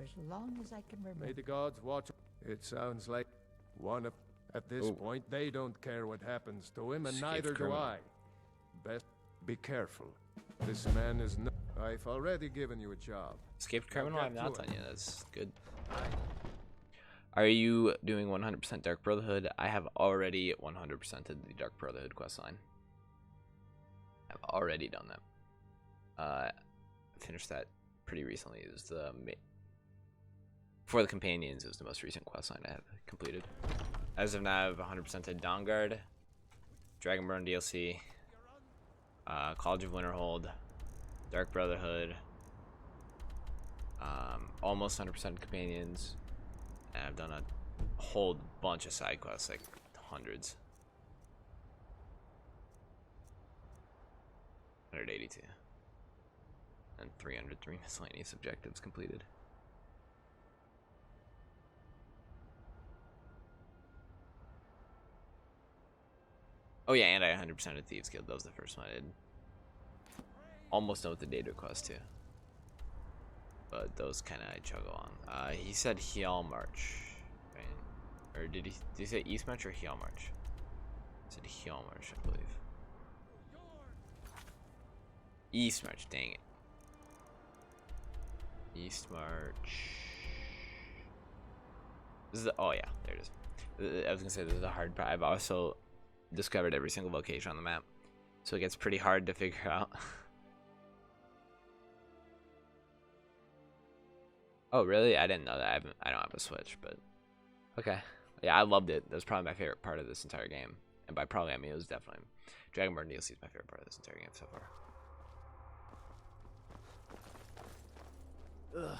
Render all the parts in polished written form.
as long as I can remember. May the gods watch. It sounds like one of... At this point, they don't care what happens to him, and Escaped neither criminal. do I. Best be careful. This man is no... I've already given you a job. Escaped criminal? Now I've get not to done it. yet. That's good. Are you doing 100% Dark Brotherhood? I have already 100%ed the Dark Brotherhood questline. I've already done that. Finished that pretty recently. It was the for the companions. It was the most recent questline I have completed. As of now, I have 100%ed Dawnguard, Dragonborn DLC, College of Winterhold, Dark Brotherhood, almost 100% companions. And I've done a whole bunch of side quests, like hundreds. 182. And 303 miscellaneous objectives completed. Oh yeah, and I 100% of Thieves Guild. That was the first one I did. Almost done with the data quest too. But those kind of I chug along. He said Heal March, right? Or did he say East March or Heal March? He said Heal March, I believe. East March, dang it. East March. This is the, oh yeah, there it is. I was gonna say this is a hard part. I've also discovered every single location on the map, so it gets pretty hard to figure out. Oh really? I didn't know that. I don't have a Switch, but okay. Yeah, I loved it. That was probably my favorite part of this entire game, and by probably I mean it was definitely Dragonborn DLC is my favorite part of this entire game so far. Ugh.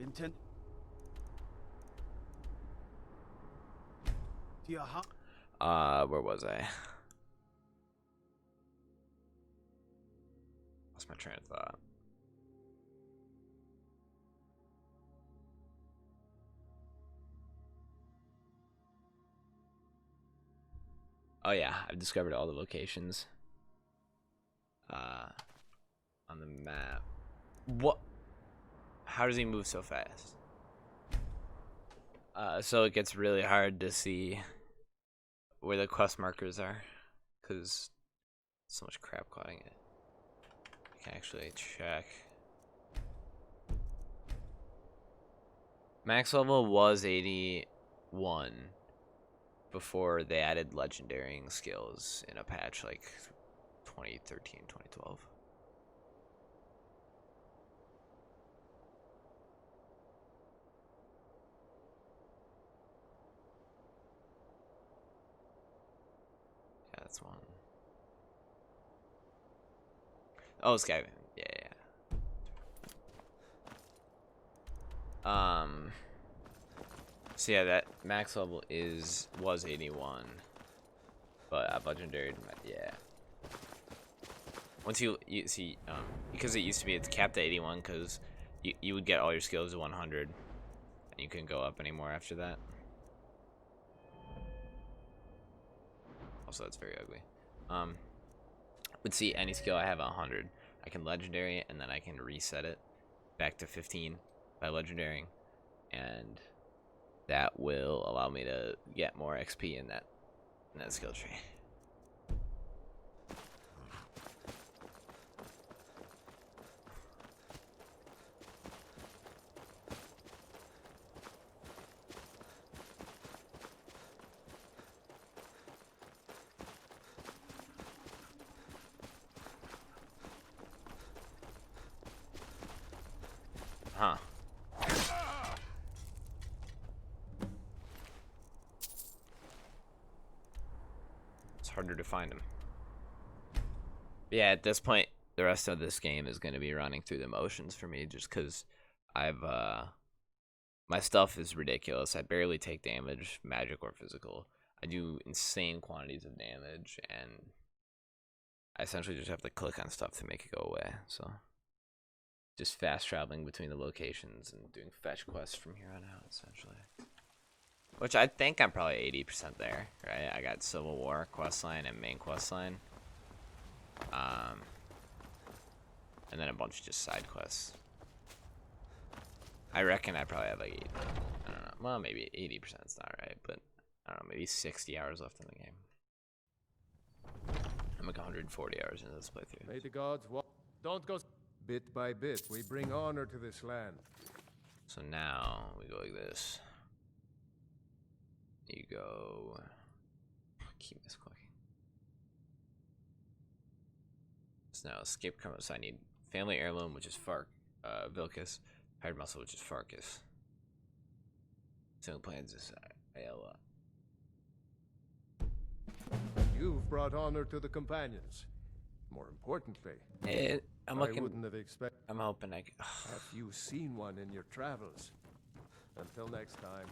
Intent. Where was I? Lost my train of thought. Oh yeah, I've discovered all the locations on the map. What? How does he move so fast? So it gets really hard to see where the quest markers are, because so much crap clouding it. I can actually check. Max level was 81 before they added legendary skills in a patch like 2013, 2012. Yeah, that's one. Oh, Skyrim. Yeah, yeah. So yeah, that max level was 81, but at legendary, yeah. Once you see, because it used to be it's capped at 81, because you would get all your skills to 100, and you couldn't go up anymore after that. Also, that's very ugly. Would see any skill I have at 100, I can legendary, and then I can reset it back to 15 by legendary, and that will allow me to get more XP in that skill tree. Huh. It's harder to find them. Yeah, at this point, the rest of this game is going to be running through the motions for me, just because I've, my stuff is ridiculous. I barely take damage, magic or physical. I do insane quantities of damage, and I essentially just have to click on stuff to make it go away, so just fast traveling between the locations and doing fetch quests from here on out, essentially. Which I think I'm probably 80% there, right? I got Civil War questline and main questline. And then a bunch of just side quests. I reckon I probably have like 80, I don't know. Well, maybe 80% is not right, but I don't know, maybe 60 hours left in the game. I'm like 140 hours into this playthrough. May the gods don't go. Bit by bit, we bring honor to this land. So now we go like this. You go. Keep misclicking. So now escape criminal. So I need family heirloom, which is Vilcus. Hired muscle, which is Farkas. Single plans is Ayala. You've brought honor to the companions. More importantly, I'm I looking. wouldn't have expected. I'm hoping I can. Have you seen one in your travels? Until next time.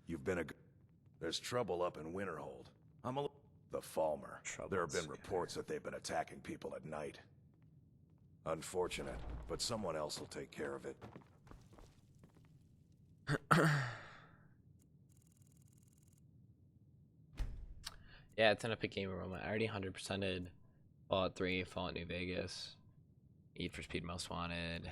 You've been a. There's trouble up in Winterhold. The Falmer. There have been reports that they've been attacking people at night. Unfortunate, but someone else will take care of it. Yeah, it's an epic game aroma. I already 100%ed Fallout 3, Fallout New Vegas, Eat for Speed Most Wanted,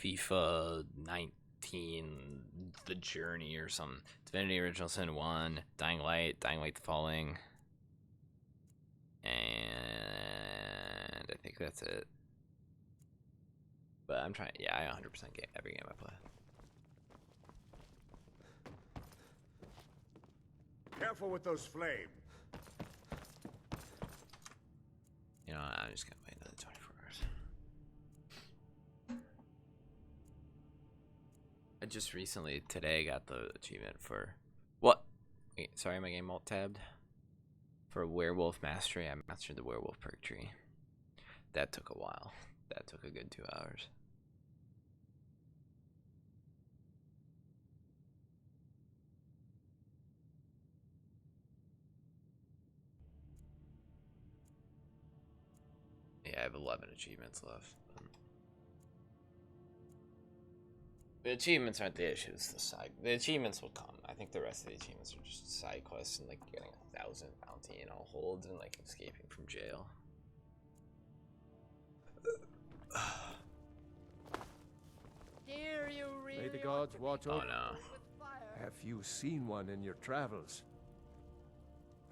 FIFA 19, The Journey or something, Divinity Original Sin 1, Dying Light, Dying Light Falling, and I think that's it. But I'm trying, yeah, I 100% get every game I play. Careful with those flames. You know, I'm just gonna wait another 24 hours. I just recently, today, got the achievement for... What? Wait, sorry, my game alt-tabbed. For Werewolf Mastery, I mastered the Werewolf perk tree. That took a while. That took a good 2 hours. Yeah, I have 11 achievements left. The achievements aren't the issues. The achievements will come. I think the rest of the achievements are just side quests and like getting 1,000 bounty and all holds and like escaping from jail. May the gods watch over. Oh no. Have you seen one in your travels?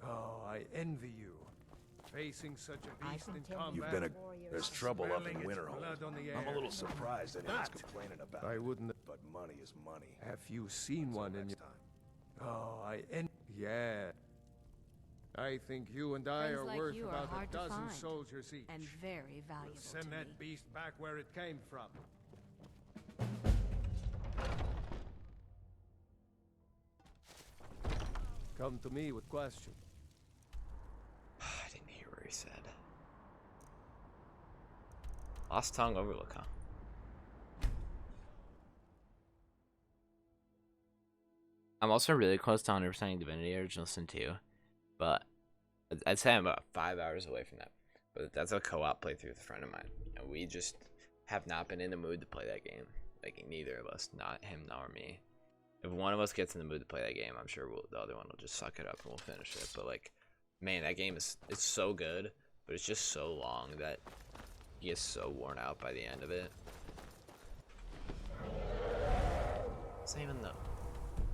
Oh, I envy you. Facing such a beast in combat. You've been a. There's trouble up in Smelling its Winterhold. blood on the I'm a air. little surprised anyone's complaining about I it. wouldn't. But money is money. Have you seen one in your... Oh, yeah. I think you and I Friends are like worth you are about hard a to dozen find, soldiers each. and very valuable Send to that me. beast back where it came from. Come to me with questions. I didn't hear what he said. Lost Tongue Overlook, huh? I'm also really close to 100%ing Divinity Original Sin 2, but I'd say I'm about 5 hours away from that. But that's a co-op playthrough with a friend of mine. And we just have not been in the mood to play that game. Like, neither of us, not him nor me. If one of us gets in the mood to play that game, I'm sure the other one will just suck it up and we'll finish it. But, like, man, that game it's so good, but it's just so long that he gets so worn out by the end of it. It's not even the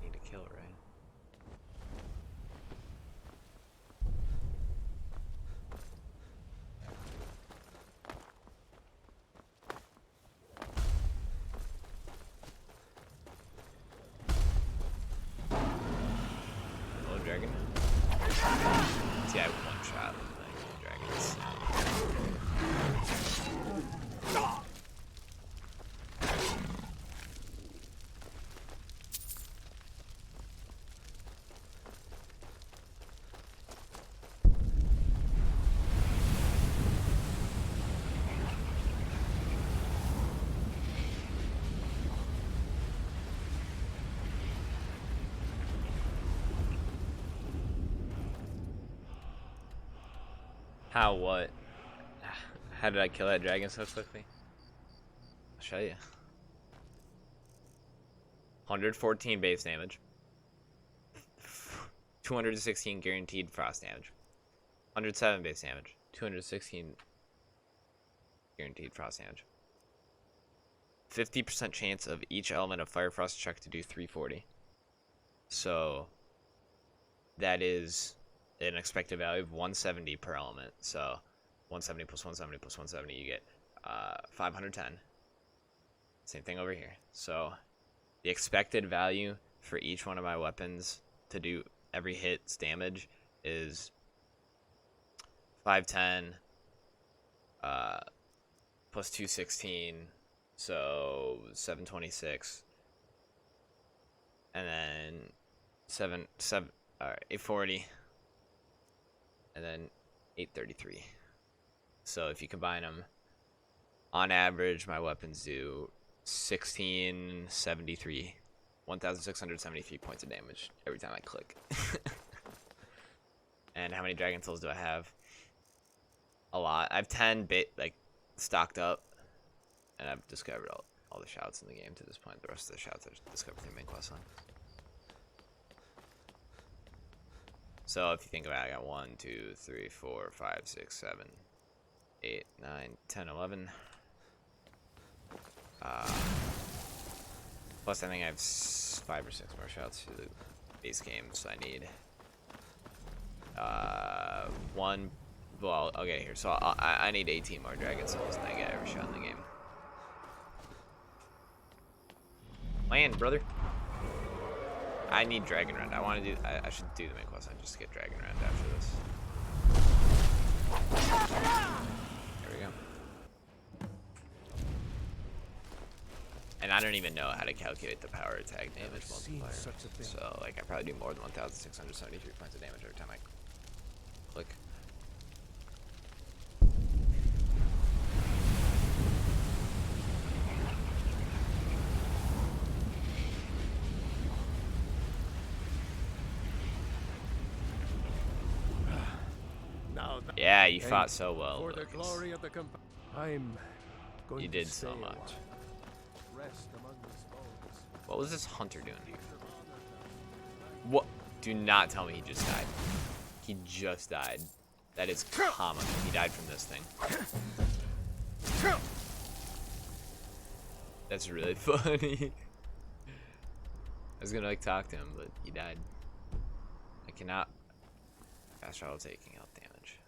need to kill, right? Hello, dragon. See, I have one shot with the dragons. How, what? How did I kill that dragon so quickly? I'll show you. 114 base damage. 216 guaranteed frost damage. 107 base damage. 216 Guaranteed frost damage. 50% chance of each element of fire frost check to do 340. So that is an expected value of 170 per element. So 170 plus 170 plus 170, you get 510. Same thing over here. So the expected value for each one of my weapons to do every hit's damage is 510 plus 216, so 726, and then 840, and then 833. So if you combine them, on average, my weapons do 1,673 points of damage every time I click. And how many Dragon Souls do I have? A lot. I have 10 stocked up, and I've discovered all the shouts in the game to this point. The rest of the shouts I've discovered through main quest line. So if you think about it, I got 1, 2, 3, 4, 5, 6, 7, 8, 9, 10, 11. Plus I think I have 5 or 6 more shouts to the base game, so I need one. Well, I'll get it here. So I need 18 more Dragon Souls, and I get every shot in the game. Land, brother. I need Dragon Rend. I want to do. I should do the main quest line just to get Dragon Rend after this. There we go. And I don't even know how to calculate the power attack damage multiplier. So like I probably do more than 1,673 points of damage every time I click. Yeah, you fought so well. For the glory of the I'm going You to did stay so a much. while. Rest among these bones. What was this hunter doing to you? What? Do not tell me he just died. He just died. That is common. He died from this thing. That's really funny. I was gonna like talk to him, but he died. I cannot fast travel taking out damage.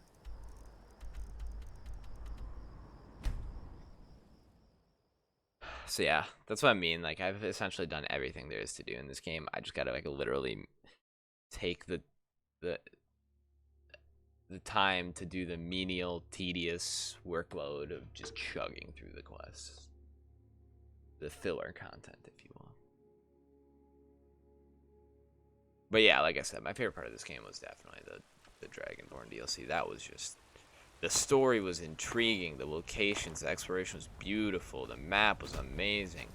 So yeah, that's what I mean. Like I've essentially done everything there is to do in this game. I just gotta like literally take the time to do the menial, tedious workload of just chugging through the quests. The filler content, if you will. But yeah, like I said, my favorite part of this game was definitely the Dragonborn DLC. That was just... The story was intriguing. The locations, the exploration was beautiful. The map was amazing.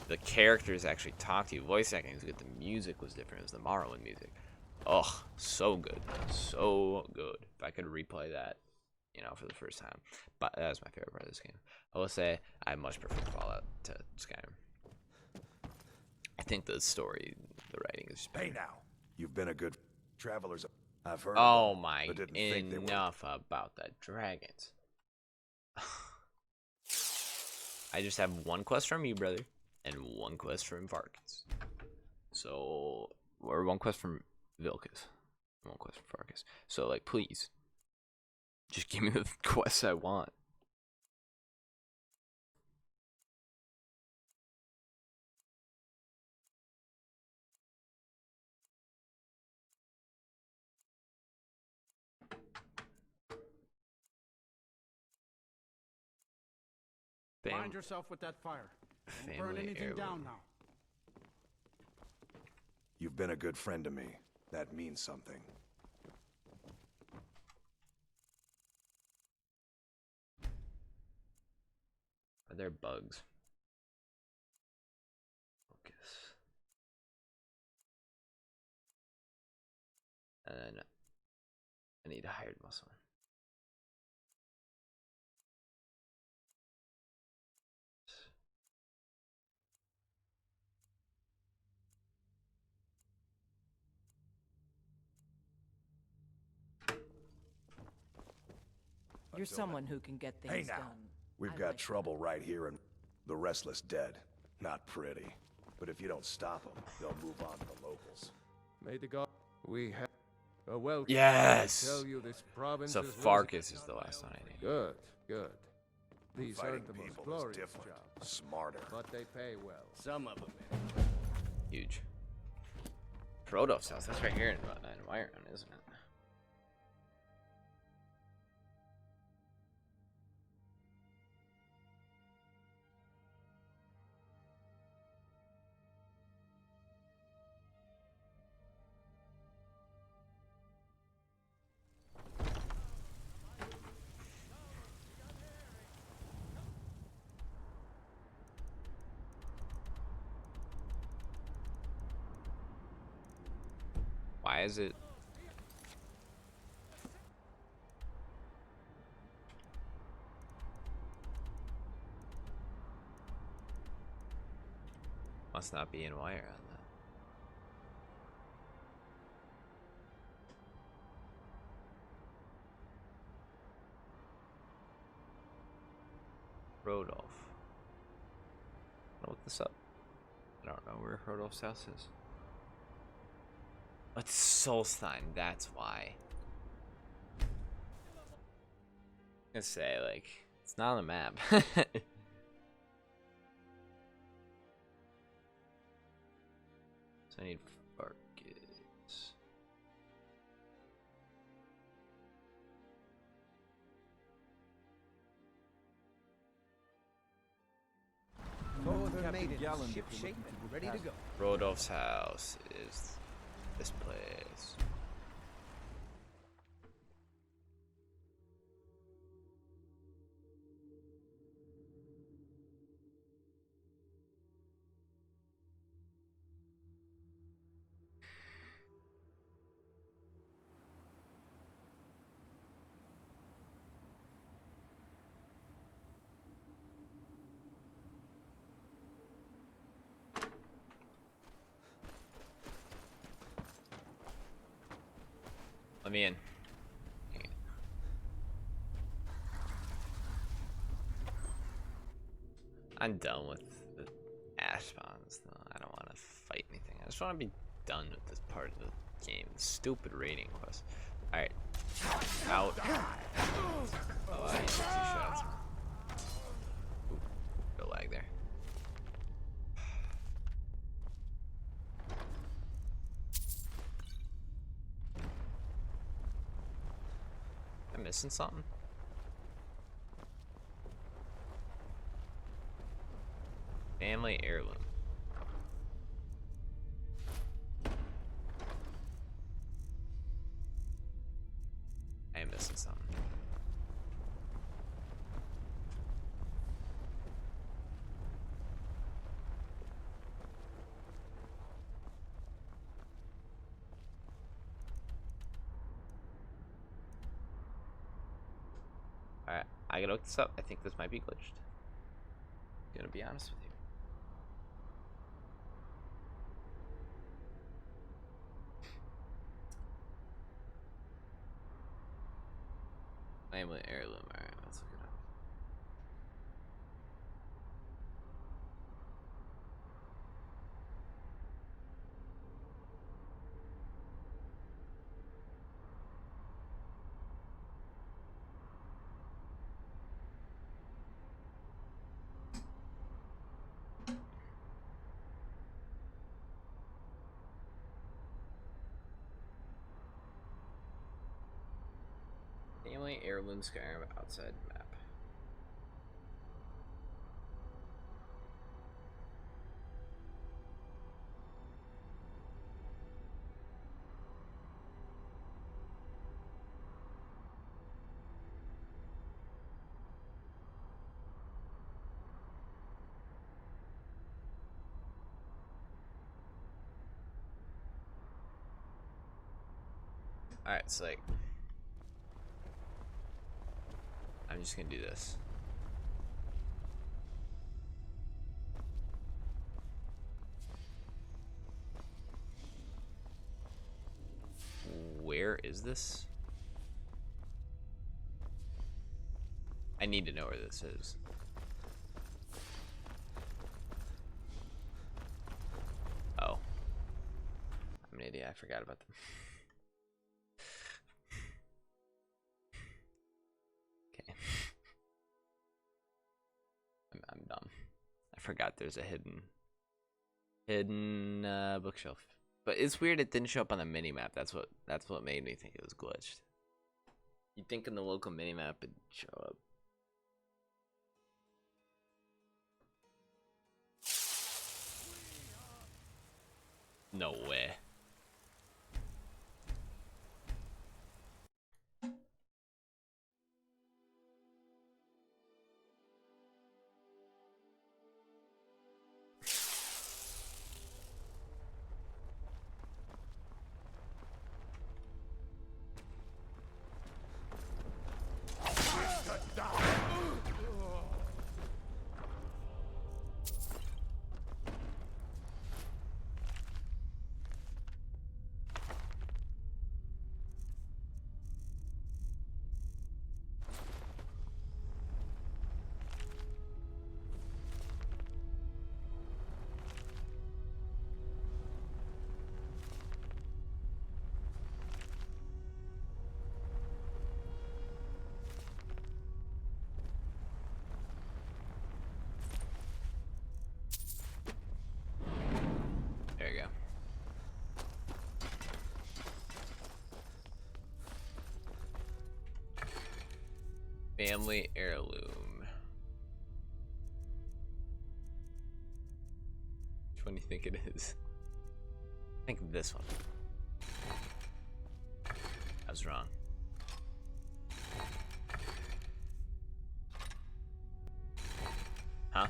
The characters actually talked to you. Voice acting was good. The music was different. It was the Morrowind music. Oh, so good. So good. If I could replay that, you know, for the first time. But that was my favorite part of this game. I will say I much prefer Fallout to Skyrim. I think the story, the writing is better. Hey now, you've been a good travelers. I've heard. Oh of them, my, but didn't think they were. enough about the dragons. I just have one quest from you, brother, and one quest from Farkas. So, or one quest from Vilkas, one quest from Farkas. So, like, please, just give me the quests I want. Mind yourself with that fire. Don't burn Family anything heirloom. down now. You've been a good friend to me. That means something. Are there bugs? Focus. And then I need a hired muscle. You're someone who can get things done. We've got trouble right here and the restless dead. Not pretty. But if you don't stop them, they'll move on to the locals. May the god... We have a welcome. Yes! I tell you, this province So is Farkas is the last one I need. good, good. These Fighting aren't the most people is glorious different, jobs, smarter. but they pay well. Some of them. Huge. Rodolph's house, that's right here in Environ, isn't it? Why is it? Must not be in wire on that. Rodolph. I'll look this up. I don't know where Rodolph's house is. It's Solstein, that's why. I'm gonna say, like, it's not on the map. So I need Farkas. Northern maiden, ship shape and ready to go. Rodolph's house is this place. Let me in. I'm done with the ash spawns though. I don't want to fight anything. I just want to be done with this part of the game. Stupid raiding quest. Alright. Out. Oh, I need 2 shots. Ooh, no lag there. Am I missing something? Family heirloom. I am missing something. Alright, I gotta look this up. I think this might be glitched. Gonna be honest with you. Family heirloom. Alright, let's look it up. Family heirloom Skyrim outside map. Alright, so like I'm just gonna do this. Where is this? I need to know where this is. yeah, I forgot about them. Okay. I'm dumb. I forgot there's a hidden bookshelf. But it's weird it didn't show up on the mini-map. That's what made me think it was glitched. You'd think in the local mini-map it'd show up. No way. There you go. Family heirloom. Which one do you think it is? I think this one. I was wrong. Huh?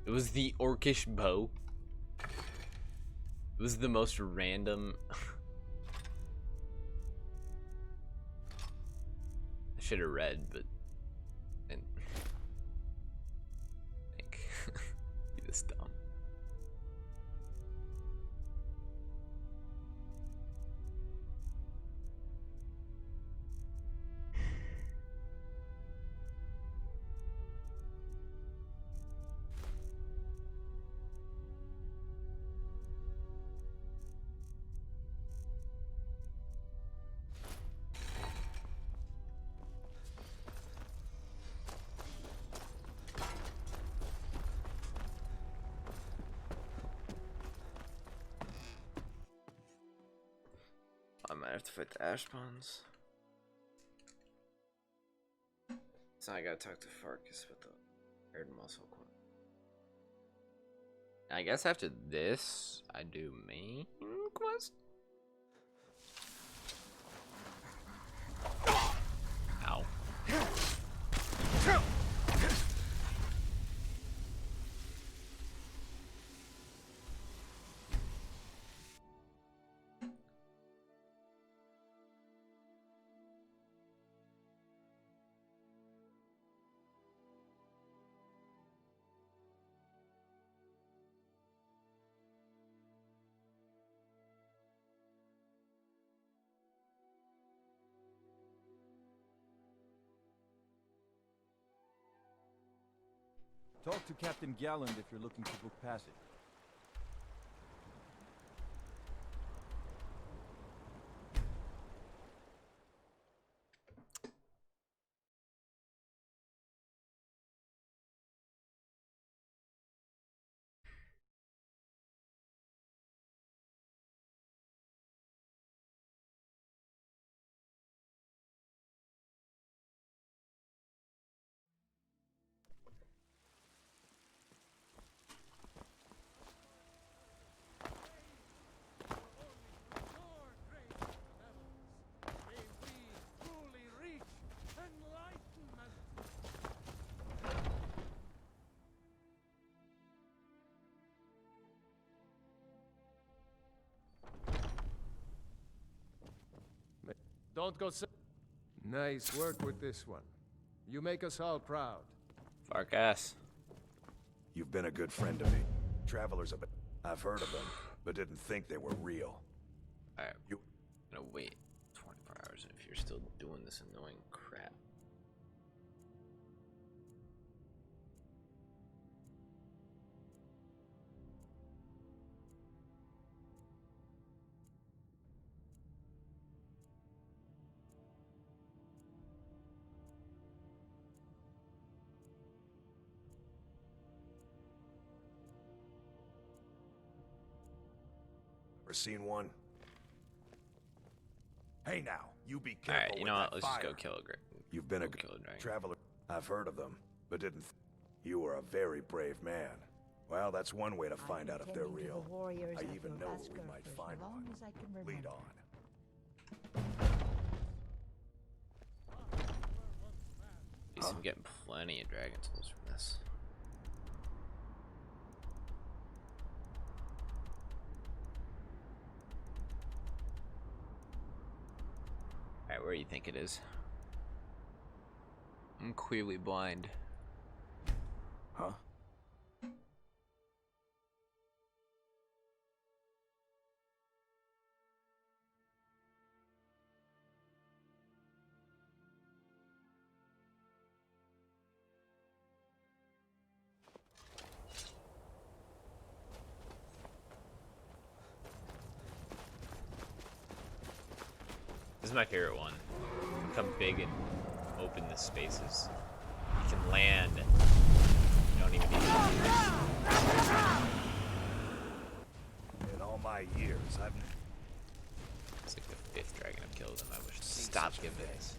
It was the orcish bow. It was the most random. I should have read, but I didn't think. Be this dumb. I might have to fight the ash spawns. So I gotta talk to Farkas with the Aired Muscle Quad. I guess after this, I do main quest. Ow. Talk to Captain Galland if you're looking to book passage. Don't go. Nice work with this one. You make us all proud. Farkas. You've been a good friend to me. Travelers have been... I've heard of them, but didn't think they were real. Alright. You... I'm gonna wait 24 hours if you're still doing this annoying crap. Ever seen one? Hey now, you be All careful right, you with know what? that Let's just fire. go kill a You've been a kill a dragon. traveler. I've heard of them, but didn't. You were a very brave man. Well, that's one way to find out if they're real. I even know where we might find one. Lead on. At least I'm getting plenty of dragon souls from this. Alright, where do you think it is? I'm clearly blind. Huh? This is my favorite one. Become big and open the spaces. You can land. You don't even need to. In all my years, I've It's like the 5th dragon I've killed, and I wish to stop giving this.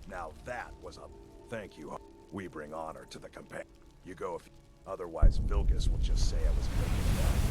Now that was a thank you. We bring honor to the companion. You go if otherwise Vilgus will just say I was making it up.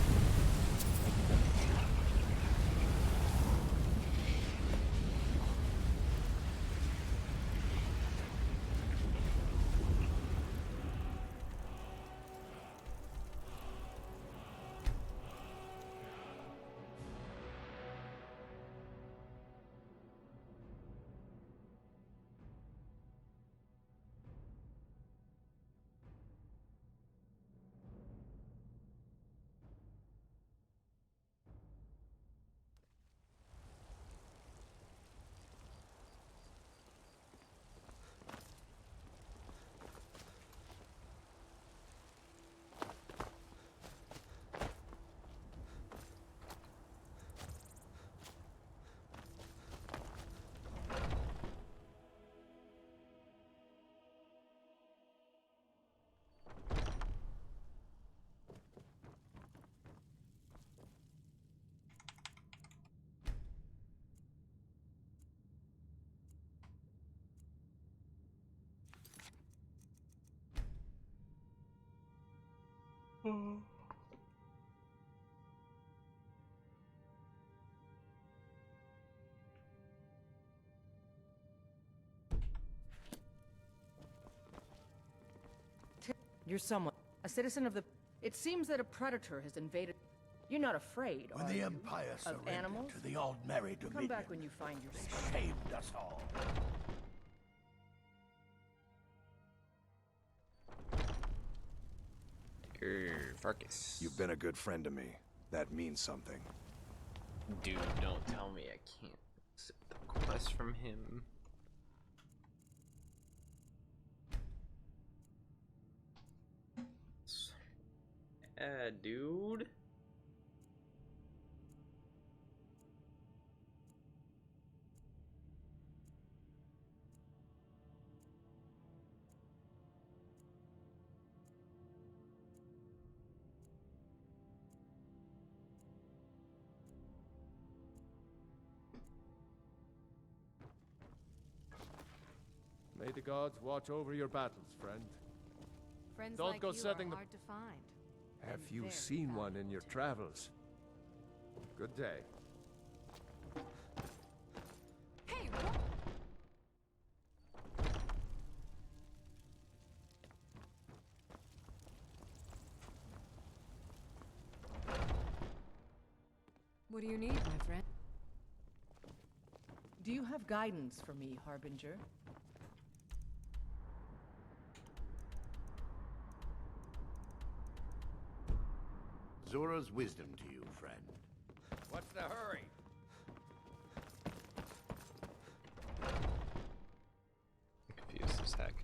You're someone. A citizen of the... It seems that a predator has invaded... You're not afraid, When are the you, Empire of surrendered animals? to the Aldmeri Dominion, Come back when you find your they strength. shamed us all. Farkas. You've been a good friend to me. That means something. Dude, don't tell me I can't accept the quest from him. Dude. May the gods watch over your battles, friend. Friends Don't like go you setting are the- hard to find. Have and you very seen one in valuable your too. travels? Good day. Hey, what? What do you need, my friend? Do you have guidance for me, Harbinger? Zora's wisdom to you, friend. What's the hurry? Confused as heck.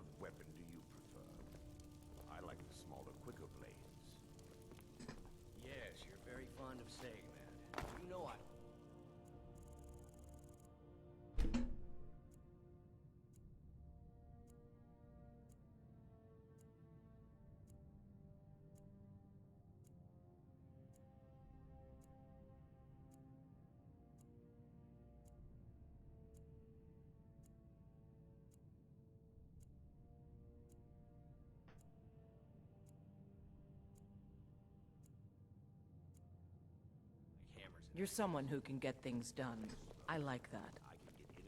of weapon do you prefer? I like the smaller, quicker blades. Yes, you're very fond of saying that. You know I... You're someone who can get things done. I like that.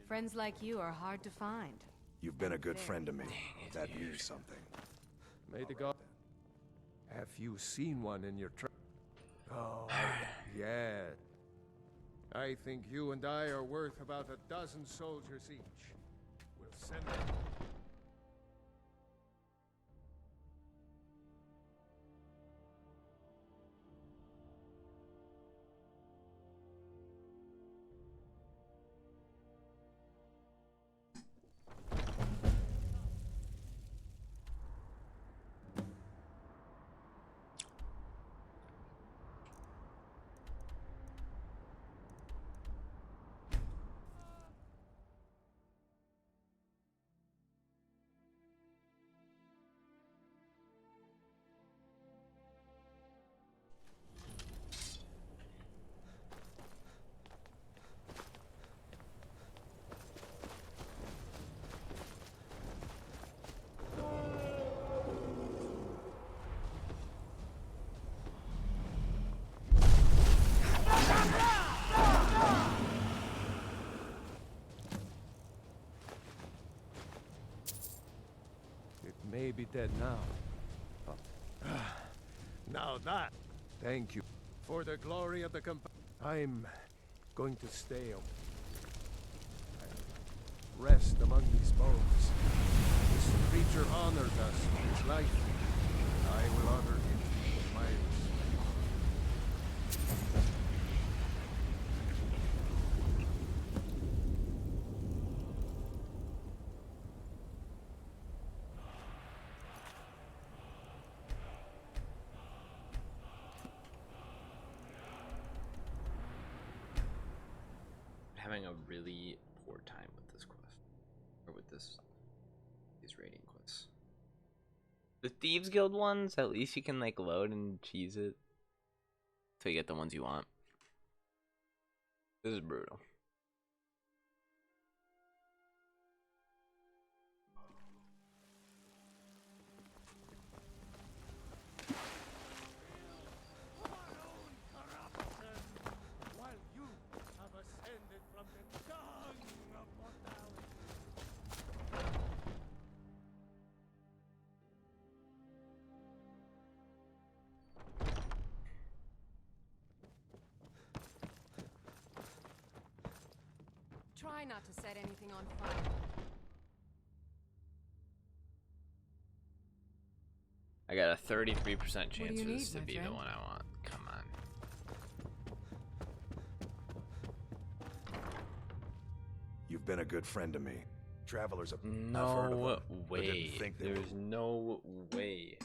Friends like you are hard to find. You've been a good friend to me. That means something. May the god. Have you seen one in your Oh, yeah. I think you and I are worth about 12 soldiers each. We'll send them. May be dead now. Now that, thank you for the glory of the I'm going to stay. Rest among these bones. This creature honored us with his life. I will honor him with my having a really poor time with this quest, or with these raiding quests. The Thieves Guild ones, at least you can like load and cheese it till you get the ones you want. This is brutal. Try not to set anything on fire. I got a 33% chance for need, this to my be the friend? one I want. Come on. You've been a good friend to me. Travelers, I've heard of No them, but didn't way. think they There's were... no way.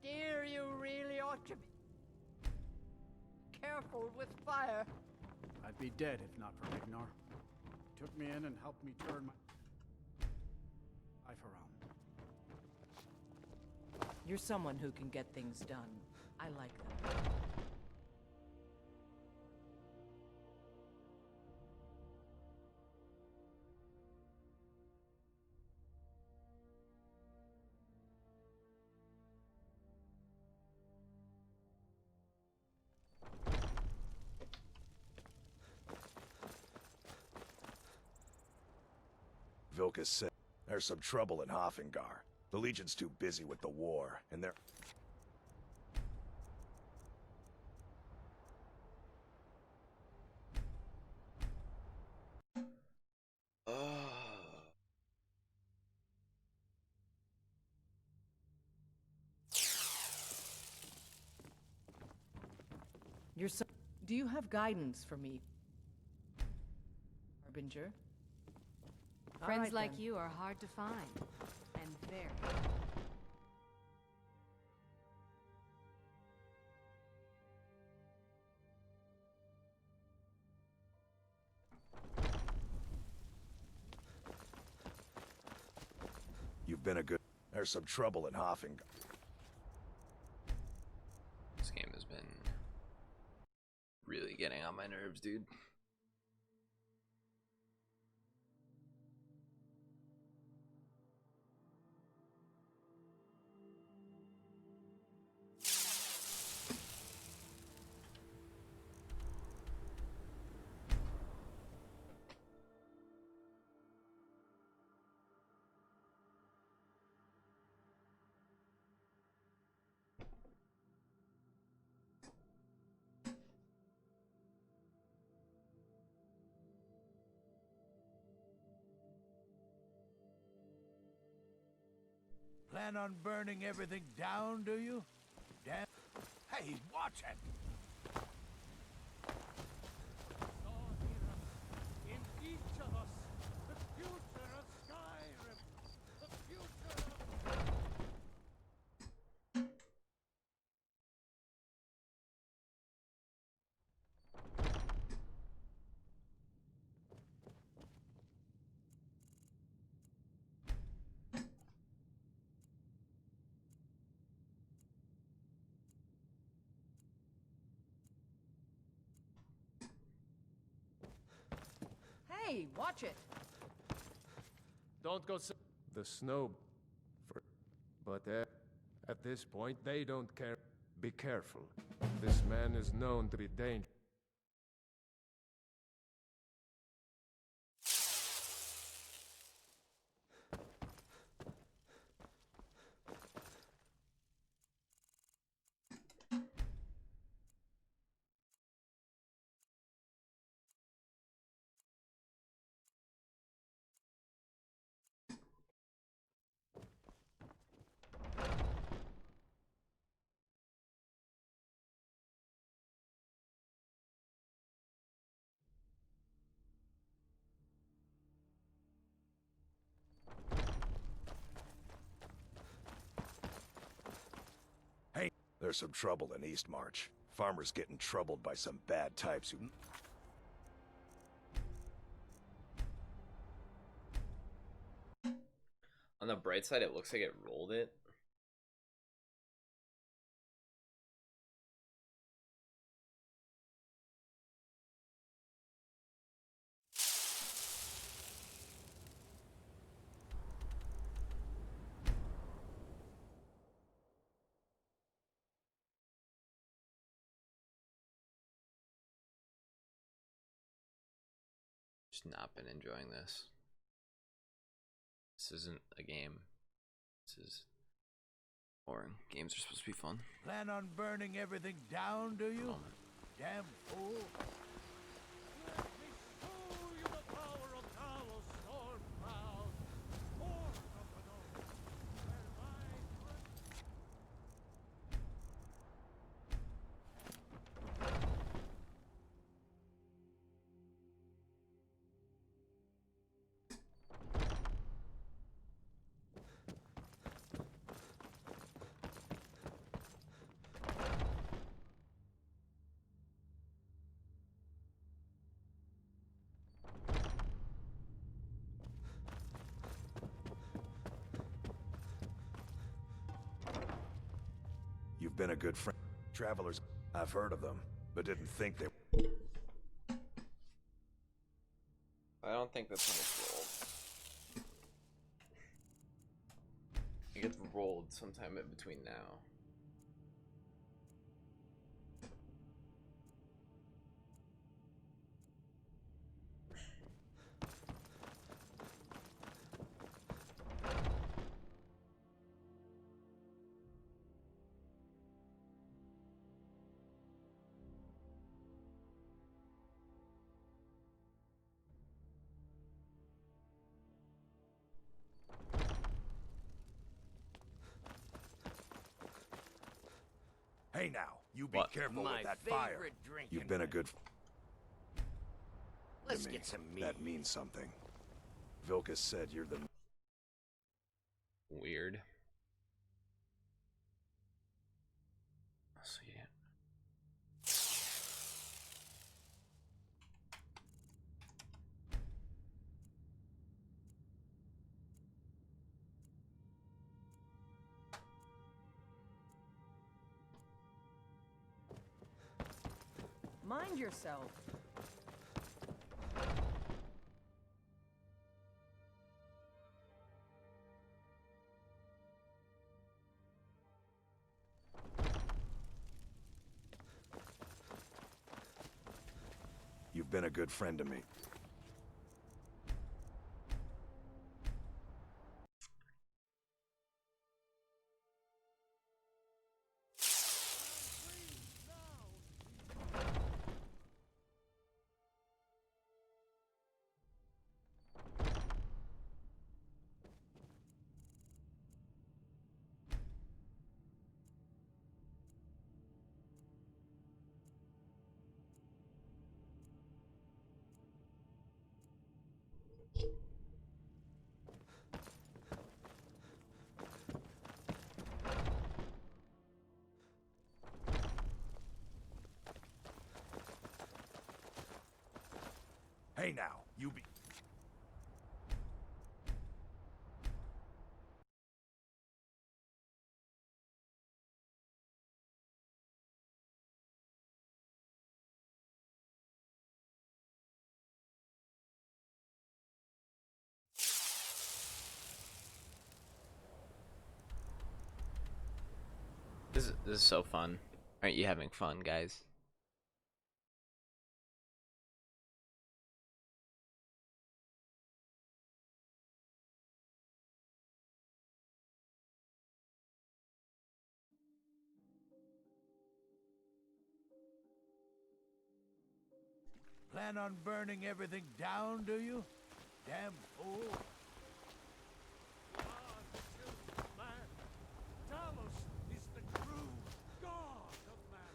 Dear, you really ought to be careful with fire. I'd be dead if not for Ignor. Took me in and helped me turn my life around. You're someone who can get things done. I like that. Vilkas said there's some trouble in Hofengar. The Legion's too busy with the war, and they're... You're so... Do you have guidance for me, Harbinger? Friends Alright, like then. you are hard to find. And very... You've been a good... There's some trouble in Hoffing. This game has been really getting on my nerves, dude. Plan on burning everything down, do you? Damn. Hey, watch it! In each of us, the future of Skyrim, the future of... Hey, watch it! Don't go so... The snow... But at this point, they don't care. Be careful. This man is known to be dangerous. Hey, there's some trouble in East March. Farmers getting troubled by some bad types who... On the bright side, it looks like it rolled it. Just not been enjoying this. This isn't a game. This is boring. Games are supposed to be fun. Plan on burning everything down, do you? Damn fool. Let me show you the power of Talos Stormcloud, force of the north, where my... You've been a good friend. Travelers, I've heard of them, but didn't think they... I don't think that's how it's rolled. It gets rolled sometime in between now. Hey now, You be What? careful My with that fire. favorite drinking You've been a good Let's to me. get some meat. That means something. Vilkas said you're the Weird. Let's see. Mind yourself. You've been a good friend to me. Hey now, you be... This is so fun. Aren't you having fun, guys? Plan on burning everything down, do you? Damn fool. Talos is the true god of man.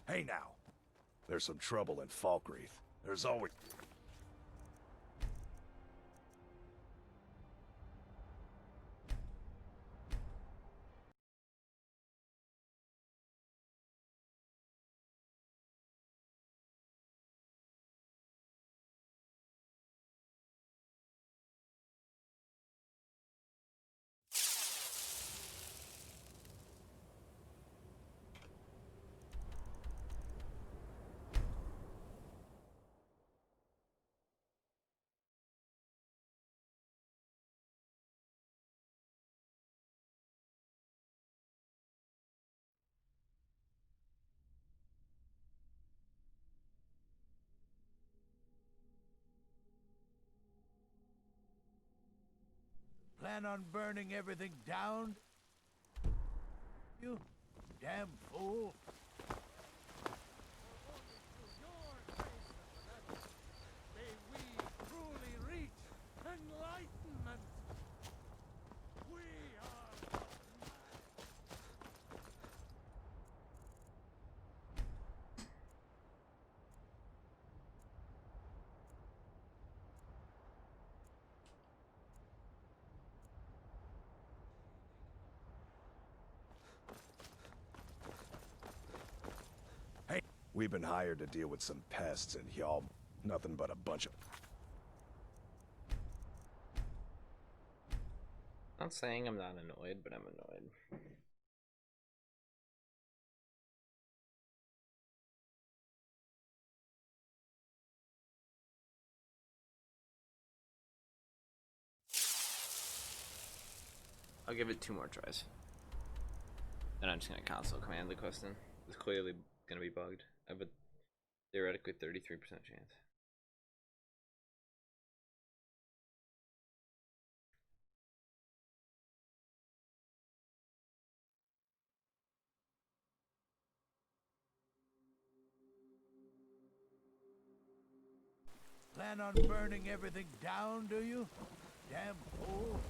Hey now. There's some trouble in Falkreath. There's always... Plan on burning everything down? You damn fool. May we truly reach enlightenment. We are... Hey, we've been hired to deal with some pests, and y'all... nothing but a bunch of... Not saying I'm not annoyed, but I'm annoyed. I'll give it 2 more tries. And I'm just gonna console command the question. It's clearly gonna be bugged. I have a theoretically 33% chance. Plan on burning everything down, do you? Damn fool.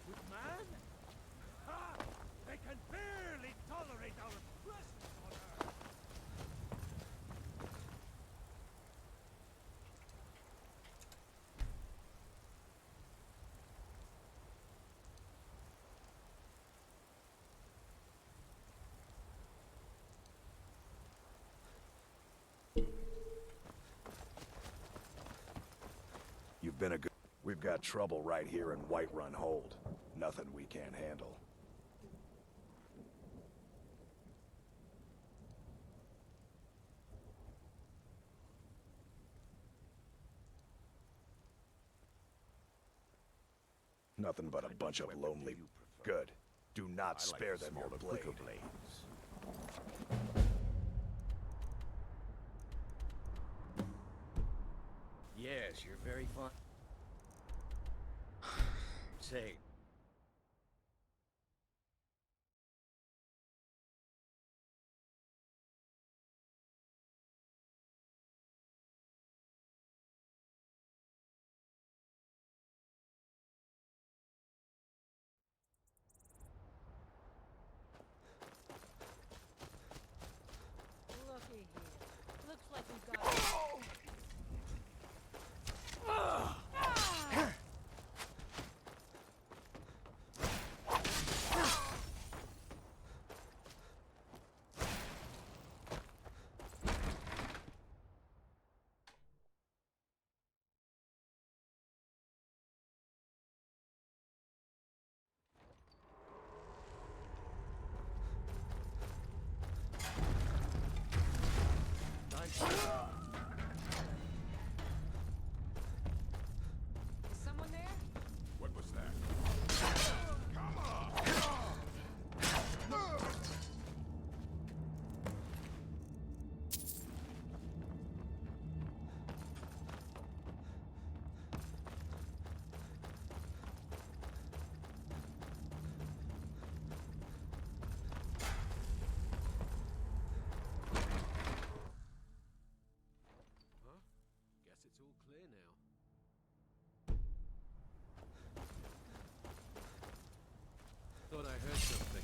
With man? Ha! They can barely tolerate our presence on Earth. You've been a good... We've got trouble right here in Whiterun Hold. Nothing we can't handle. Nothing but a bunch of lonely... Good. Do not spare them your blade. Yes, you're very fun. Say. Looky here. Looks like we've got. Is someone there? What was that? Come on! Guess it's all clear now. Thought I heard something.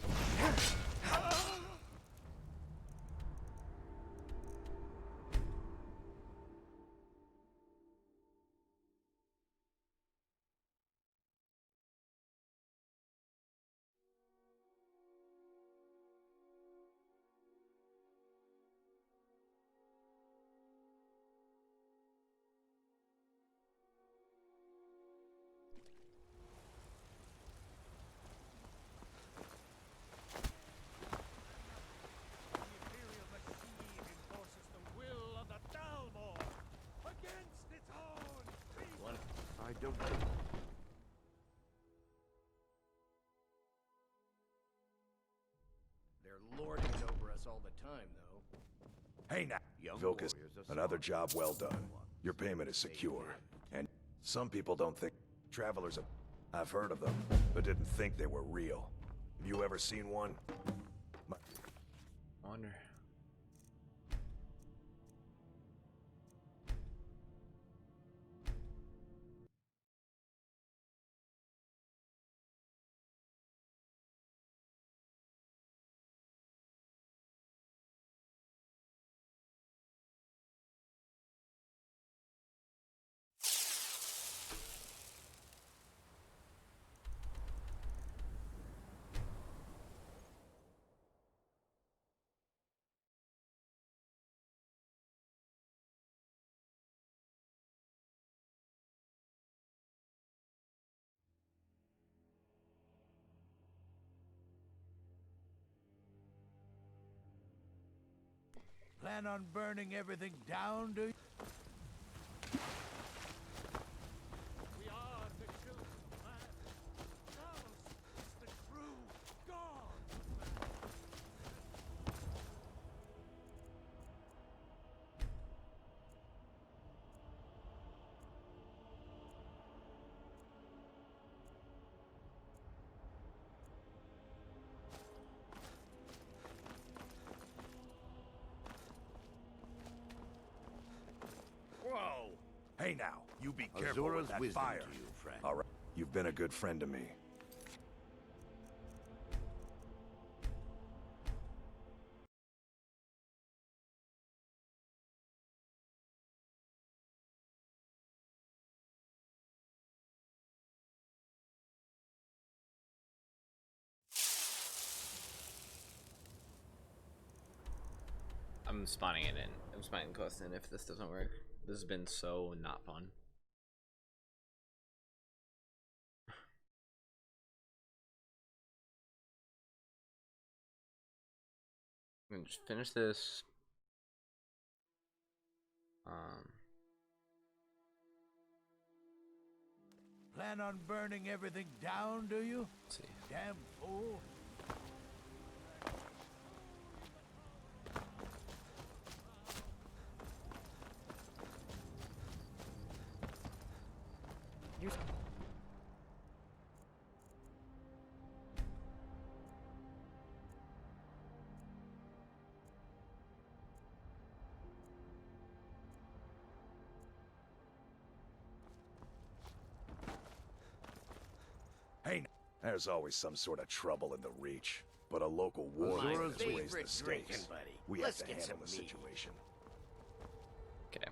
The Imperial machine enforces the will of the Dalmor against its own people. I don't... They're lording it over us all the time, though. Hey now, Young Vilcus, warriors are another smart. job well done. Your payment is secure. And some people don't think travelers are... I've heard of them, but didn't think they were real. Have you ever seen one? I wonder. Plan on burning everything down, do you? We are the You be careful with that fire. To you, friend. All right. You've been a good friend to me. I'm spawning it in. I'm spawning quests in if this doesn't work. This has been so not fun. I'm gonna just finish this. Plan on burning everything down, do you? Let's see. Damn fool. Hey, there's always some sort of trouble in the Reach, but a local warlord has raised the favorite stakes. drinking buddy. We Let's have to get handle some the meat. situation. Okay.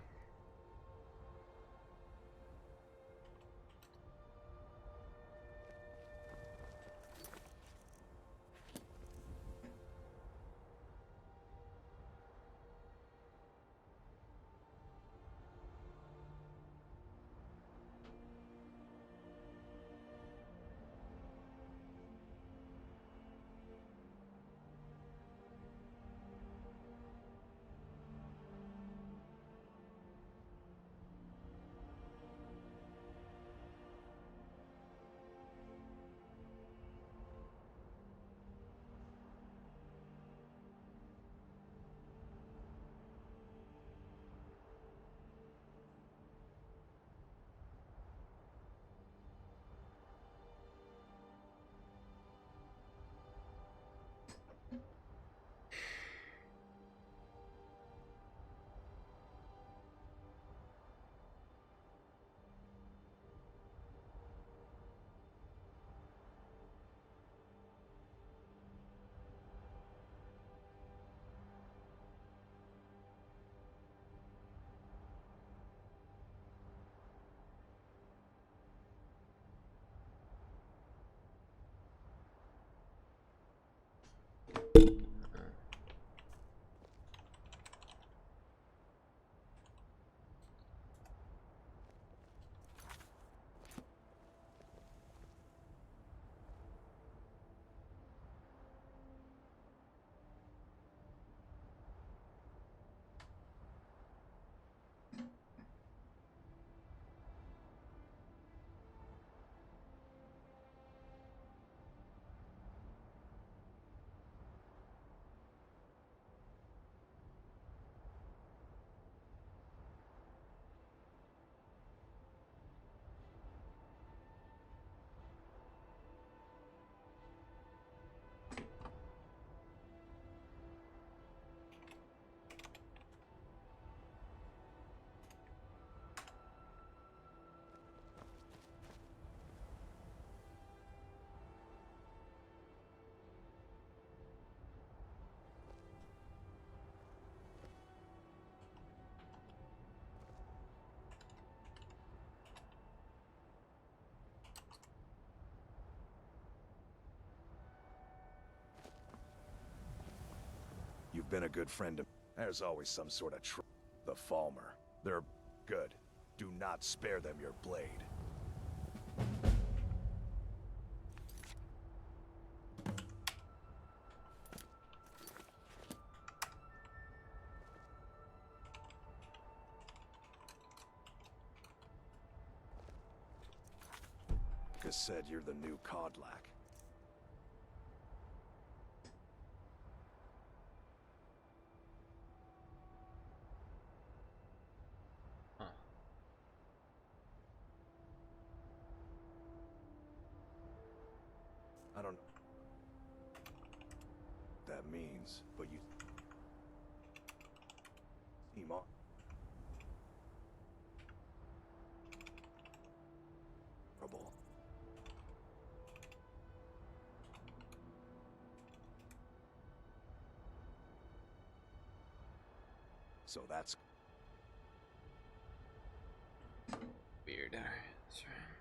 You've been a good friend to me. There's always some sort of the Falmer. They're good. Do not spare them your blade. Cause said you're the new Codlack. I don't know what that means, but you seem on. So that's Weird. Alright, that's right.